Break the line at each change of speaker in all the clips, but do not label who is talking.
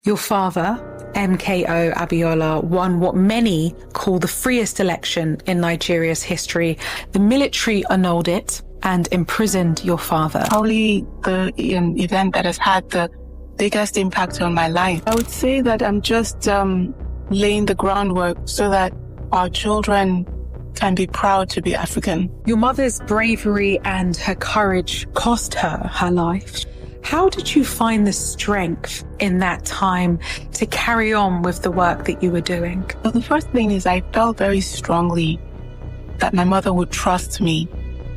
Your father, MKO Abiola, won what many call the freest election in Nigeria's history. The military annulled it and imprisoned your father.
Probably the event that has had the biggest impact on my life. I would say that I'm just laying the groundwork so that our children can be proud to be African.
Your mother's bravery and her courage cost her life. How did you find the strength in that time to carry on with the work that you were doing?
Well, the first thing is I felt very strongly that my mother would trust me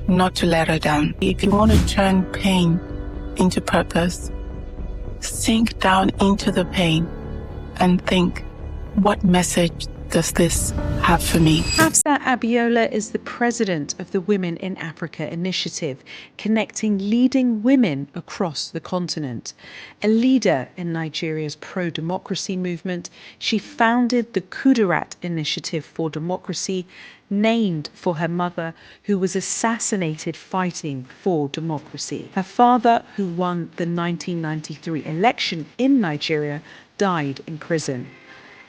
not to let her down. If you want to turn pain into purpose, sink down into the pain and think, what message does this have for me?
Hafsat Abiola is the president of the Women in Africa initiative, connecting leading women across the continent. A leader in Nigeria's pro-democracy movement, she founded the Kudirat Initiative for Democracy, named for her mother, who was assassinated fighting for democracy. Her father, who won the 1993 election in Nigeria, died in prison.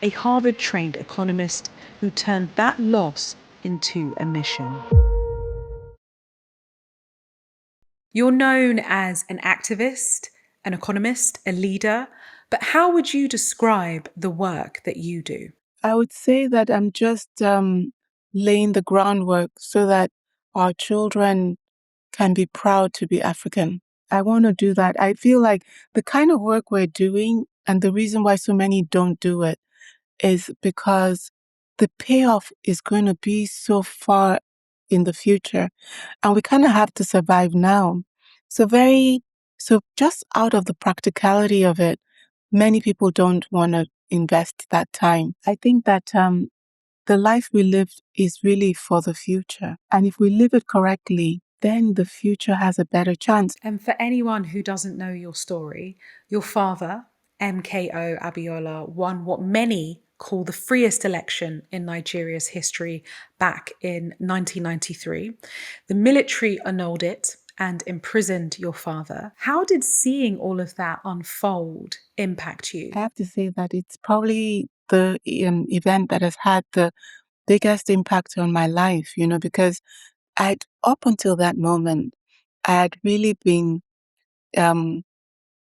A Harvard-trained economist who turned that loss into a mission.
You're known as an activist, an economist, a leader, but how would you describe the work that you do?
I would say that I'm just laying the groundwork so that our children can be proud to be African. I want to do that. I feel like the kind of work we're doing and the reason why so many don't do it is because the payoff is going to be so far in the future. And we kind of have to survive now. So just out of the practicality of it, many people don't want to invest that time. I think that the life we live is really for the future. And if we live it correctly, then the future has a better chance.
And for anyone who doesn't know your story, your father, MKO Abiola, won what many call the freest election in Nigeria's history back in 1993. The military annulled it and imprisoned your father. How did seeing all of that unfold impact you?
I have to say that it's probably the event that has had the biggest impact on my life, because up until that moment, I had really been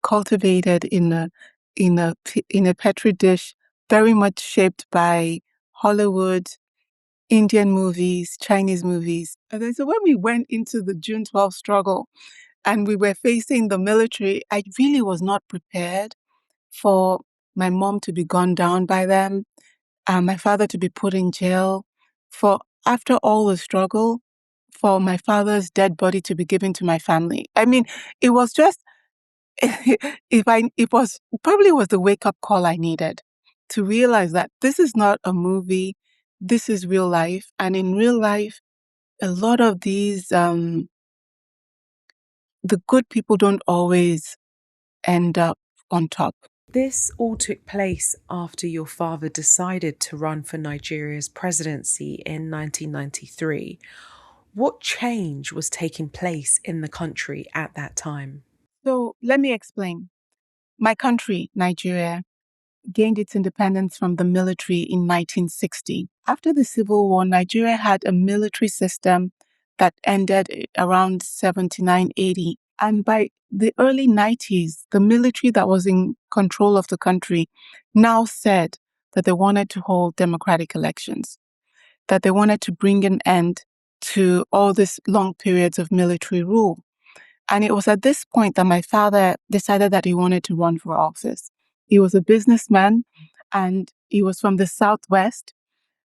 cultivated in a petri dish, very much shaped by Hollywood, Indian movies, Chinese movies. And then so when we went into the June 12th struggle and we were facing the military, I really was not prepared for my mom to be gunned down by them, my father to be put in jail, for after all the struggle, for my father's dead body to be given to my family. I mean, it was just it was probably was the wake up call I needed to realize that this is not a movie, this is real life, and in real life, a lot of these the good people don't always end up on top.
This all took place after your father decided to run for Nigeria's presidency in 1993. What change was taking place in the country at that time?
So let me explain. My country, Nigeria, gained its independence from the military in 1960. After the Civil War, Nigeria had a military system that ended around 79-80. And by the early 90s, the military that was in control of the country now said that they wanted to hold democratic elections, that they wanted to bring an end to all these long periods of military rule. And it was at this point that my father decided that he wanted to run for office. He was a businessman and he was from the Southwest,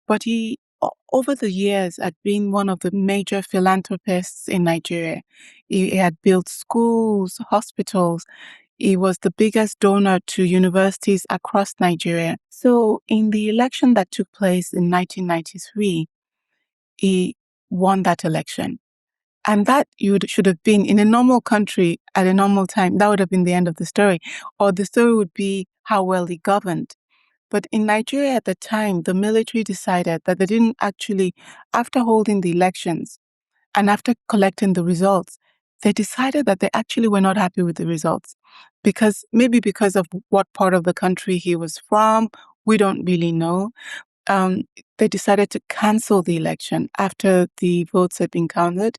but he, over the years, had been one of the major philanthropists in Nigeria. He had built schools, hospitals. He was the biggest donor to universities across Nigeria. So in the election that took place in 1993, he won that election. And that should have been in a normal country at a normal time. That would have been the end of the story. Or the story would be how well he governed. But in Nigeria at the time, the military decided that they didn't actually, after holding the elections and after collecting the results, they decided that they actually were not happy with the results. because of what part of the country he was from, we don't really know. They decided to cancel the election after the votes had been counted,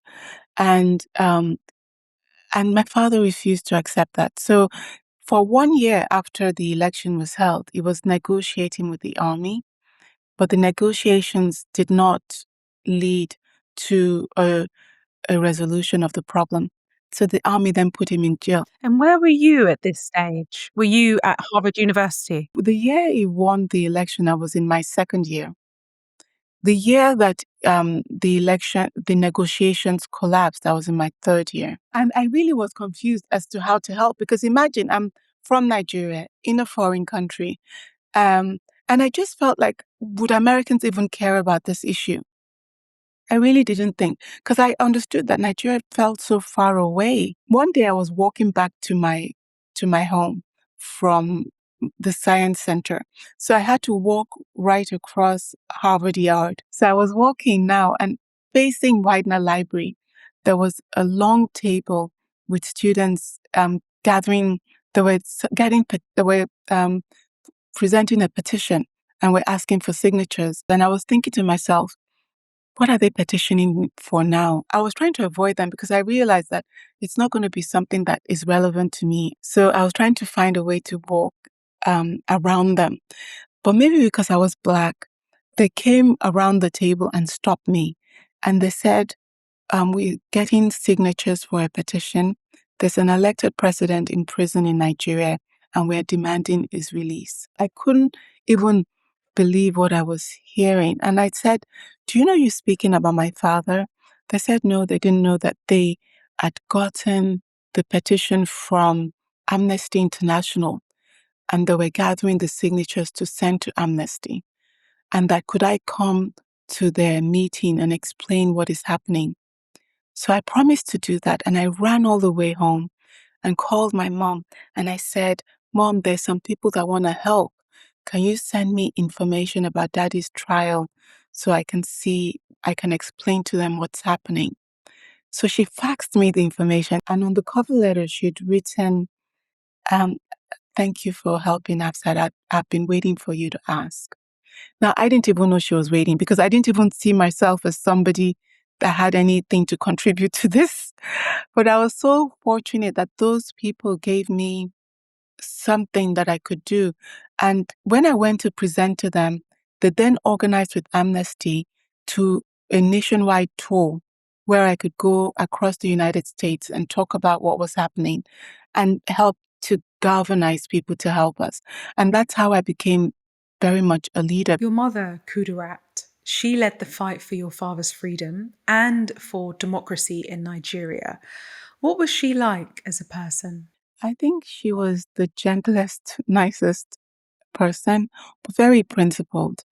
and my father refused to accept that. So, for 1 year after the election was held, he was negotiating with the army, but the negotiations did not lead to a resolution of the problem. So the army then put him in jail.
And where were you at this stage? Were you at Harvard University?
The year he won the election, I was in my second year. The year that the negotiations collapsed, I was in my third year. And I really was confused as to how to help, because imagine I'm from Nigeria in a foreign country. And I just felt like, would Americans even care about this issue? I really didn't think, because I understood that Nigeria felt so far away. One day I was walking back to my home from the science center. So I had to walk right across Harvard Yard. So I was walking now, and facing Widener Library, there was a long table with students gathering. They were presenting a petition, and were asking for signatures. And I was thinking to myself, what are they petitioning for now? I was trying to avoid them because I realized that it's not going to be something that is relevant to me. So I was trying to find a way to walk around them. But maybe because I was Black, they came around the table and stopped me. And they said, we're getting signatures for a petition. There's an elected president in prison in Nigeria, and we're demanding his release. I couldn't even believe what I was hearing. And I said, do you know you're speaking about my father? They said no, they didn't know that they had gotten the petition from Amnesty International, and they were gathering the signatures to send to Amnesty. And that could I come to their meeting and explain what is happening? So I promised to do that, and I ran all the way home and called my mom, and I said, Mom, there's some people that want to help. Can you send me information about Daddy's trial so I can explain to them what's happening? So she faxed me the information, and on the cover letter, she'd written, um, thank you for helping Hafsat. I've been waiting for you to ask. Now, I didn't even know she was waiting, because I didn't even see myself as somebody that had anything to contribute to this. But I was so fortunate that those people gave me something that I could do. And when I went to present to them, they then organized with Amnesty to a nationwide tour where I could go across the United States and talk about what was happening and help to galvanize people to help us. And that's how I became very much a leader.
Your mother, Kudirat, she led the fight for your father's freedom and for democracy in Nigeria. What was she like as a person?
I think she was the gentlest, nicest person, but very principled.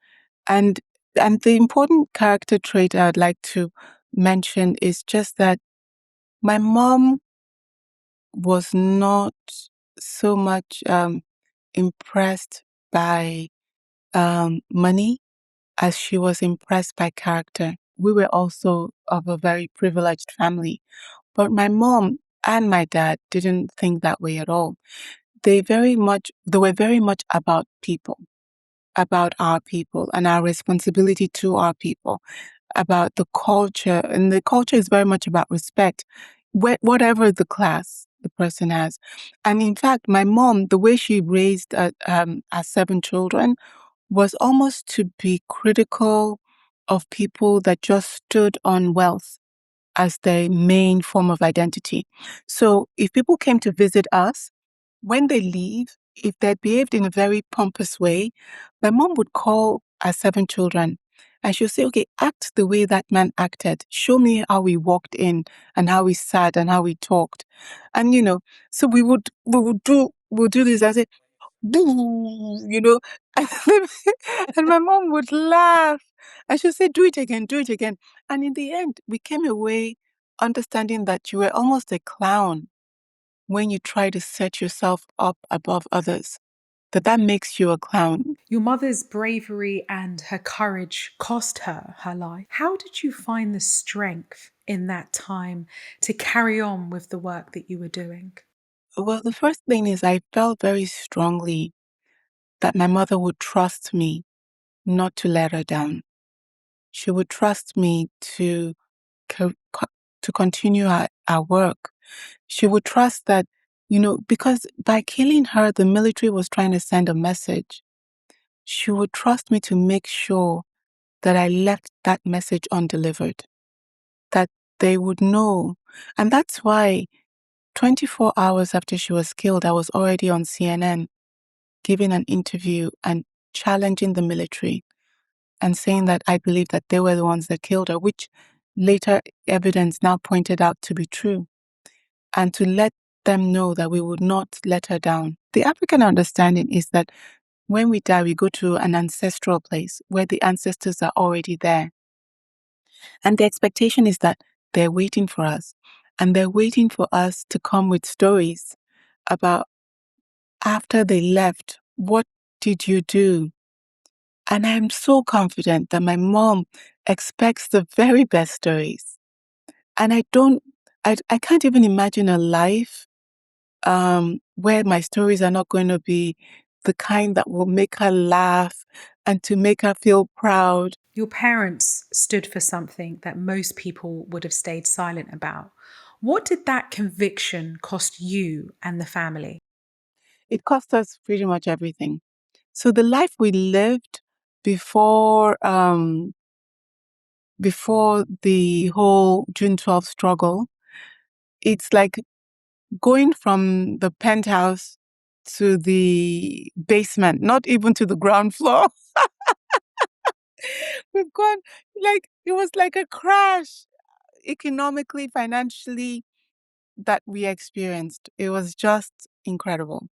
And the important character trait I'd like to mention is just that my mom was not so much impressed by money as she was impressed by character. We were also of a very privileged family, but my mom and my dad didn't think that way at all. They were very much about people, about our people and our responsibility to our people, about the culture. And the culture is very much about respect, whatever the class the person has. And in fact, my mom, the way she raised our 7 children was almost to be critical of people that just stood on wealth as their main form of identity. So if people came to visit us, when they leave, if they behaved in a very pompous way, my mom would call our 7 children and she'll say, okay, act the way that man acted. Show me how he walked in and how he sat and how he talked. And, so we'll do this and say, do, and and my mom would laugh and she'll say, do it again, do it again. And in the end, we came away understanding that you were almost a clown when you try to set yourself up above others, that makes you a clown.
Your mother's bravery and her courage cost her her life. How did you find the strength in that time to carry on with the work that you were doing?
Well, the first thing is I felt very strongly that my mother would trust me not to let her down. She would trust me to to continue our work. She would trust that, because by killing her, the military was trying to send a message. She would trust me to make sure that I left that message undelivered, that they would know. And that's why 24 hours after she was killed, I was already on CNN giving an interview and challenging the military and saying that I believe that they were the ones that killed her, which later evidence now pointed out to be true, and to let them know that we would not let her down. The African understanding is that when we die, we go to an ancestral place where the ancestors are already there. And the expectation is that they're waiting for us. And they're waiting for us to come with stories about after they left, what did you do? And I'm so confident that my mom expects the very best stories. And I can't even imagine a life where my stories are not going to be the kind that will make her laugh and to make her feel proud.
Your parents stood for something that most people would have stayed silent about. What did that conviction cost you and the family?
It cost us pretty much everything. So the life we lived before the whole June 12th struggle, it's like going from the penthouse to the basement, not even to the ground floor. We've gone it was like a crash economically, financially that we experienced. It was just incredible.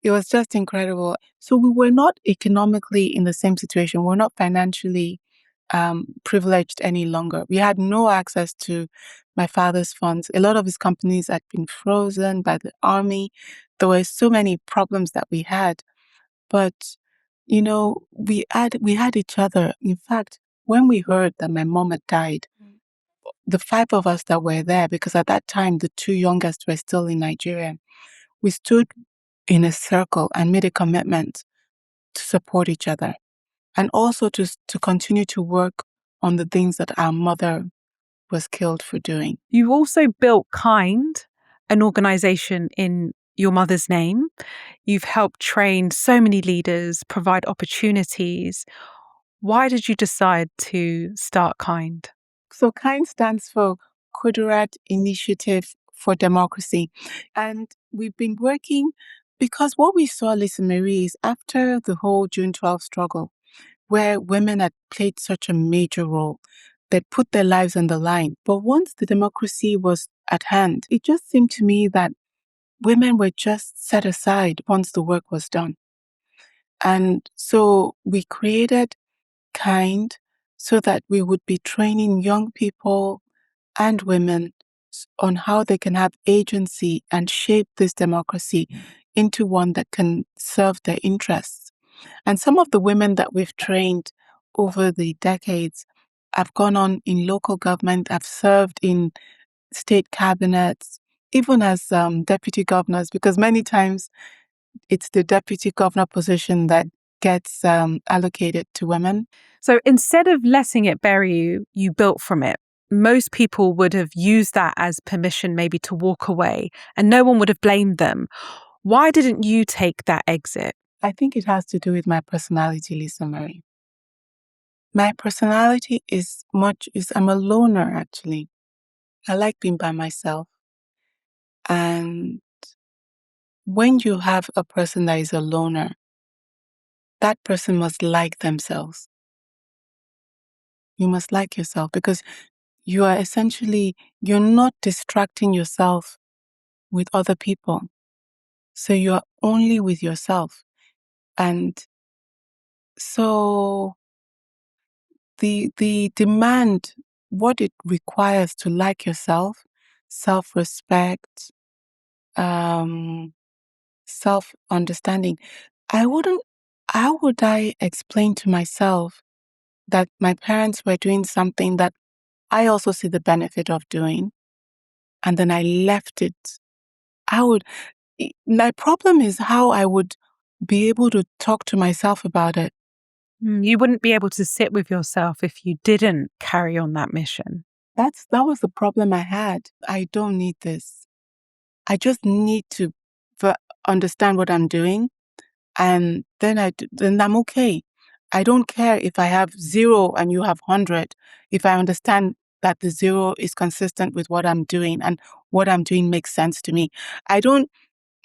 It was just incredible. So we were not economically in the same situation. We're not financially privileged any longer. We had no access to my father's funds. A lot of his companies had been frozen by the army. There were so many problems that we had. But, we had each other. In fact, when we heard that my mom had died, the five of us that were there, because at that time the two youngest were still in Nigeria, we stood in a circle and made a commitment to support each other and also to continue to work on the things that our mother was killed for doing.
You also built Kind, an organization in your mother's name. You've helped train so many leaders, provide opportunities. Why did you decide to start Kind?
So KIND stands for Kudirat Initiative for Democracy. And we've been working because what we saw, Lisa Marie, is after the whole June 12th struggle, where women had played such a major role, they put their lives on the line. But once the democracy was at hand, it just seemed to me that women were just set aside once the work was done. And so we created KIND so that we would be training young people and women on how they can have agency and shape this democracy into one that can serve their interests. And some of the women that we've trained over the decades have gone on in local government, have served in state cabinets, even as deputy governors, because many times it's the deputy governor position that gets allocated to women.
So instead of letting it bury you, you built from it. Most people would have used that as permission maybe to walk away, and no one would have blamed them. Why didn't you take that exit?
I think it has to do with my personality, Lisa Marie. My personality is I'm a loner, actually. I like being by myself. And when you have a person that is a loner, that person must like themselves. You must like yourself because you're not distracting yourself with other people. So you are only with yourself. And so the demand, what it requires to like yourself, self-respect, self-understanding. How would I explain to myself that my parents were doing something that I also see the benefit of doing, and then I left it? My problem is how I would be able to talk to myself about it.
You wouldn't be able to sit with yourself if you didn't carry on that mission.
That was the problem I had. I don't need this. I just need to understand what I'm doing, and then I'm okay. I don't care if I have 0 and you have 100. If I understand that the 0 is consistent with what I'm doing and what I'm doing makes sense to me.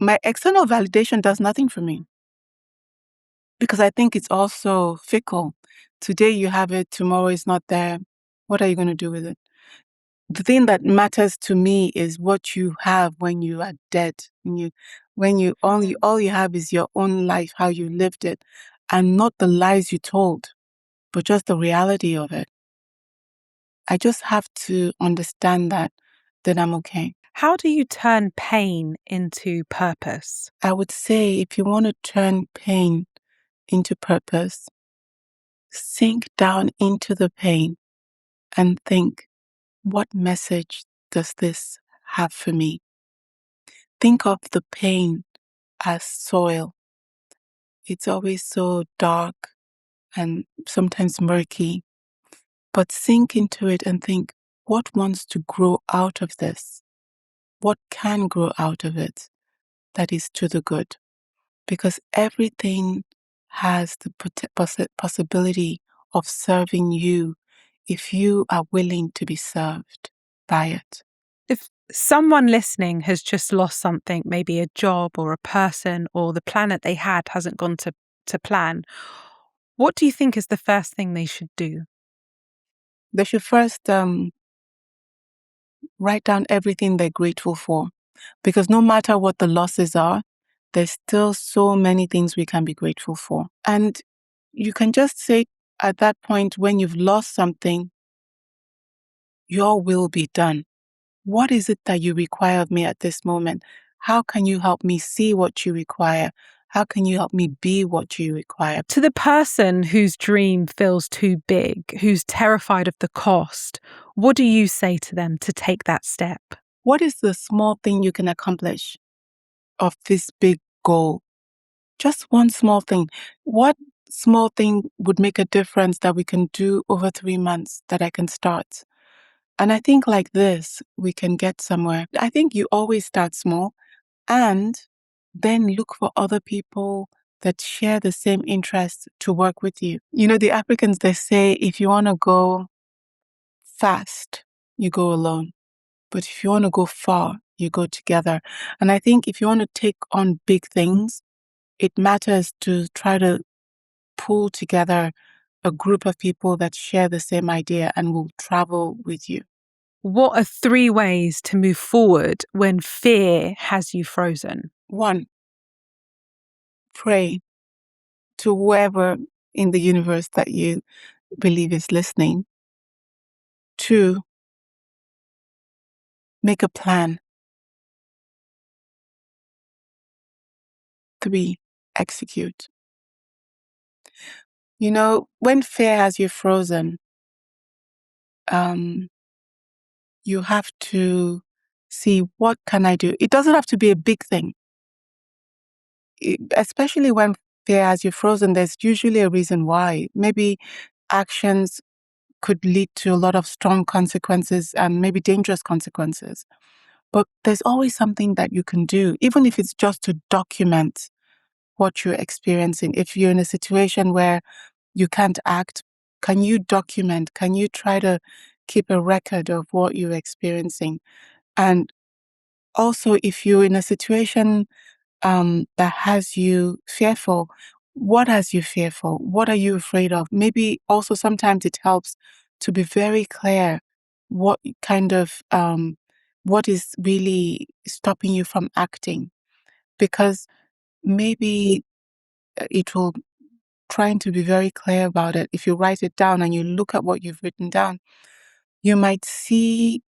My external validation does nothing for me, because I think it's also fickle. Today you have it, tomorrow it's not there. What are you going to do with it? The thing that matters to me is what you have when you are dead. When you all you have is your own life, how you lived it, and not the lies you told, but just the reality of it. I just have to understand that I'm okay.
How do you turn pain into purpose?
I would say if you want to turn pain into purpose, sink down into the pain and think, what message does this have for me? Think of the pain as soil. It's always so dark and sometimes murky, but sink into it and think, what wants to grow out of this? What can grow out of it that is to the good? Because everything has the possibility of serving you if you are willing to be served by it.
If someone listening has just lost something, maybe a job or a person, or the planet they had hasn't gone to plan, what do you think is the first thing they should do?
They should first write down everything they're grateful for, because no matter what the losses are, there's still so many things we can be grateful for. And you can just say at that point, when you've lost something, your will be done. What is it that you require of me at this moment? How can you help me see what you require? How can you help me be what you require?
To the person whose dream feels too big, who's terrified of the cost, what do you say to them to take that step?
What is the small thing you can accomplish of this big goal? Just one small thing. What small thing would make a difference that we can do over 3 months that I can start? And I think like this, we can get somewhere. I think you always start small and then look for other people that share the same interests to work with you. You know, the Africans, they say, if you want to go fast, you go alone. But if you want to go far, you go together. And I think if you want to take on big things, it matters to try to pull together a group of people that share the same idea and will travel with you.
What are 3 ways to move forward when fear has you frozen?
1, pray to whoever in the universe that you believe is listening. 2, make a plan. 3, execute. You know, when fear has you frozen, you have to see, what can I do? It doesn't have to be a big thing. Especially when fear has you frozen, there's usually a reason why. Maybe actions could lead to a lot of strong consequences and maybe dangerous consequences. But there's always something that you can do, even if it's just to document what you're experiencing. If you're in a situation where you can't act, can you document? Can you try to keep a record of what you're experiencing? And also, if you're in a situation that has you fearful, what has you fearful? What are you afraid of? Maybe also sometimes it helps to be very clear what kind of, what is really stopping you from acting. Because maybe it will, trying to be very clear about it. If you write it down and you look at what you've written down, you might see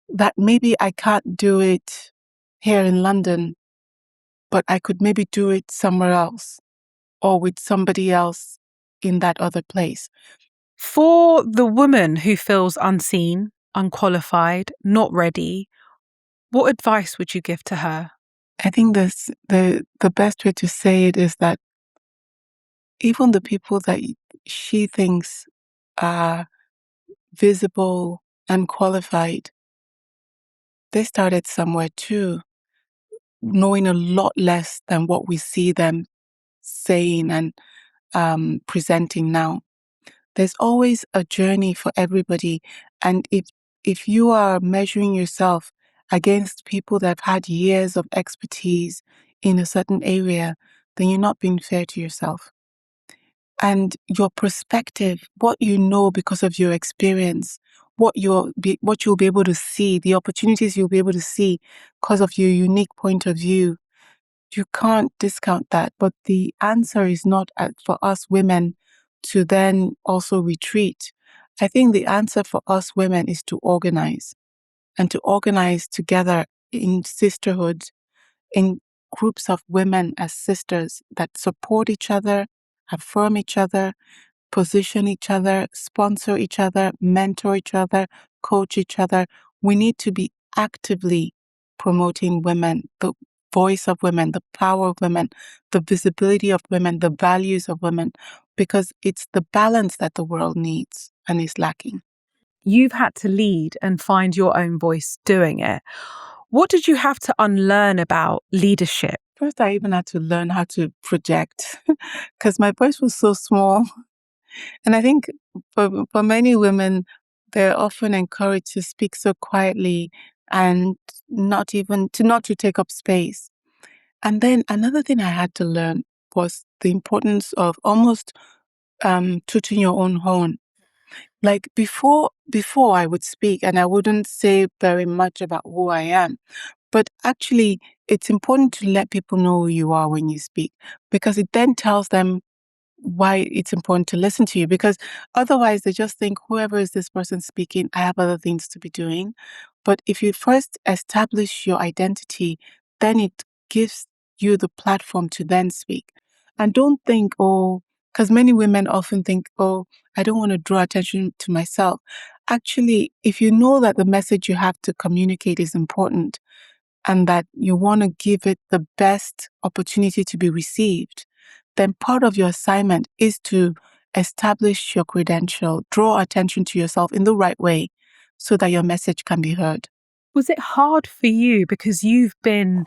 that maybe I can't do it here in London, but I could maybe do it somewhere else or with somebody else in that other place.
For the woman who feels unseen, unqualified, not ready, what advice would you give to her?
I think the best way to say it is that even the people that she thinks are visible and qualified, they started somewhere too, knowing a lot less than what we see them saying and presenting now. There's always a journey for everybody. And if you are measuring yourself against people that have had years of expertise in a certain area, then you're not being fair to yourself. And your perspective, what you know because of your experience, what you'll be able to see, the opportunities you'll be able to see because of your unique point of view, you can't discount that. But the answer is not for us women to then also retreat. I think the answer for us women is to organize, and to organize together in sisterhood, in groups of women as sisters that support each other, affirm each other, position each other, sponsor each other, mentor each other, coach each other. We need to be actively promoting women, the voice of women, the power of women, the visibility of women, the values of women, because it's the balance that the world needs and is lacking.
You've had to lead and find your own voice doing it. What did you have to unlearn about leadership?
First, I even had to learn how to project because my voice was so small. And I think for many women, they're often encouraged to speak so quietly and not to take up space. And then another thing I had to learn was the importance of almost tooting your own horn. Like before I would speak and I wouldn't say very much about who I am. But actually, it's important to let people know who you are when you speak, because it then tells them why it's important to listen to you, because otherwise they just think, whoever is this person speaking, I have other things to be doing. But if you first establish your identity, then it gives you the platform to then speak. And don't think, oh, because many women often think, oh, I don't want to draw attention to myself. Actually, if you know that the message you have to communicate is important and that you want to give it the best opportunity to be received, then part of your assignment is to establish your credential, draw attention to yourself in the right way so that your message can be heard.
Was it hard for you because you've been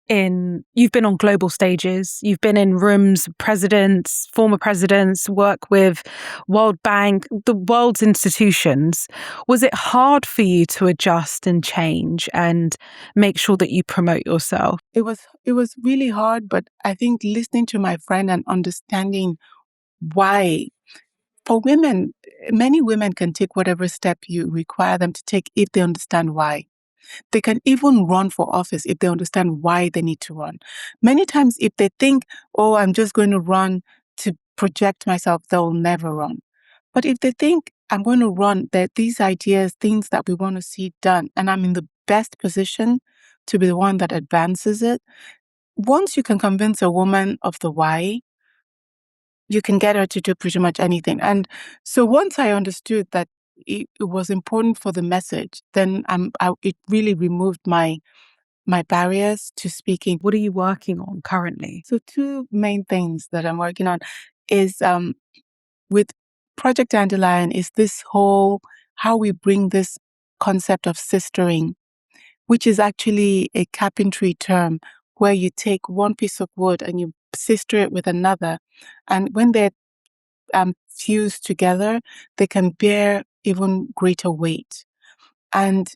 on global stages, you've been in rooms, presidents, former presidents, work with World Bank, the world's institutions. Was it hard for you to adjust and change and make sure that you promote yourself?
It was really hard, but I think listening to my friend and understanding why. For women, many women can take whatever step you require them to take if they understand why. They can even run for office if they understand why they need to run. Many times, if they think, oh, I'm just going to run to project myself, they'll never run. But if they think, I'm going to run, that these ideas, things that we want to see done, and I'm in the best position to be the one that advances it, once you can convince a woman of the why, you can get her to do pretty much anything. And so once I understood that it was important for the message, then it really removed my barriers to speaking.
What are you working on currently?
So two main things that I'm working on is with Project Dandelion is this whole how we bring this concept of sistering, which is actually a carpentry term where you take one piece of wood and you sister it with another. And when they're fused together, they can bear even greater weight. And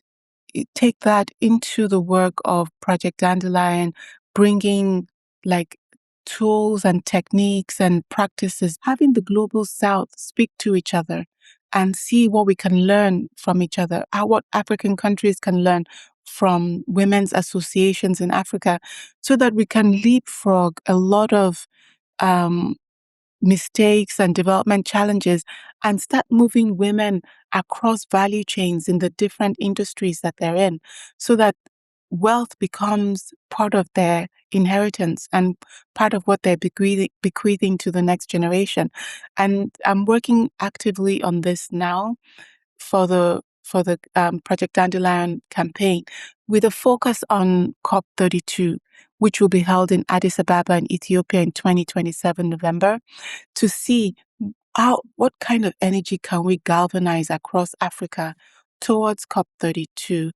take that into the work of Project Dandelion, bringing like tools and techniques and practices, having the global south speak to each other and see what we can learn from each other, what African countries can learn from women's associations in Africa, so that we can leapfrog a lot of mistakes and development challenges and start moving women across value chains in the different industries that they're in, so that wealth becomes part of their inheritance and part of what they're bequeathing to the next generation. And I'm working actively on this now for the Project Dandelion campaign with a focus on COP32. which will be held in Addis Ababa in Ethiopia in 2027 November, to see what kind of energy can we galvanize across Africa towards COP32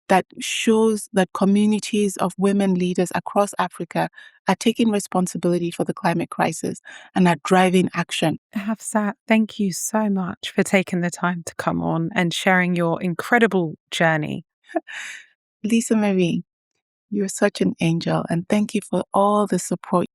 that shows that communities of women leaders across Africa are taking responsibility for the climate crisis and are driving action.
Hafsat, thank you so much for taking the time to come on and sharing your incredible journey.
Lisa Marie, you're such an angel, and thank you for all the support